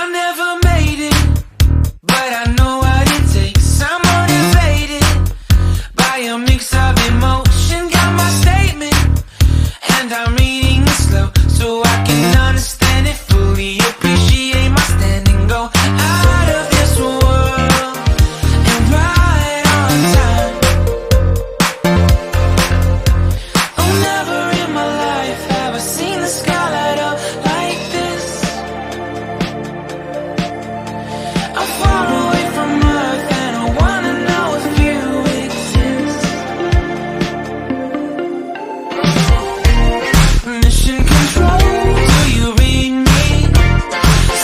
I never made it, but I know what it takes. I'm motivated by a mix of emotion. Got my statement, and I'm reading it slow so I can understand it fully. Appreciate my stand and go out of this world and right on time. Oh, never in my life have I seen the sky light up like this. I'm far away from Earth and I wanna know if you exist. Mission control, do you read me?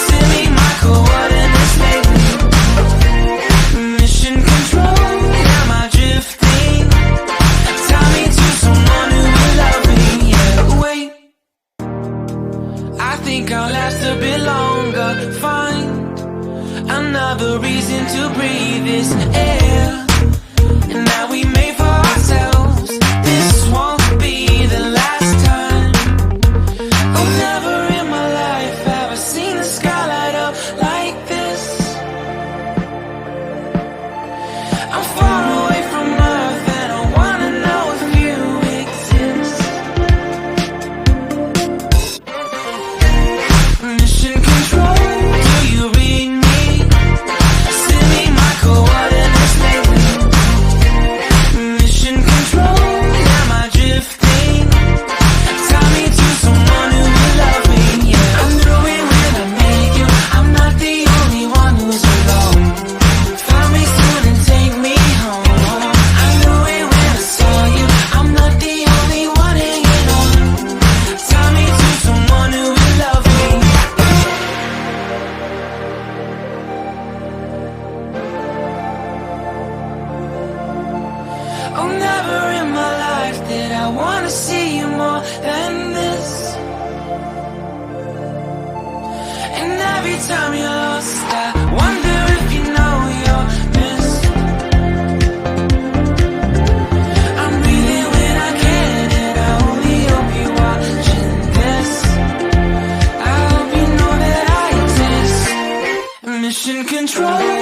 Send me my coordinates lately. Mission control, am I drifting? Tie me to someone who will love me. Yeah, wait, I think I'll last a bit longer. Find another reason to breathe this air, and that we made for ourselves. This won't be the last time. Oh, never in my life have I seen the sky light up like this. I'm far away from Earth and I wanna know if you exist. Mission control, do you read me? Send me my coordinates lately. Mission control, am I drifting? Tie me to someone who will love me. Yeah, I knew it when I met you. I'm not the only one who's alone. Find me soon and take me home. I knew it when I saw you. I'm not the only one hanging on. Tie me to someone who will love me. Oh, never in my life did I wanna see you more than this. And every time you're lost, I wonder if you know you're missed. I'm breathing when I can, and I only hope you're watching this. I hope you know that I exist. Mission control.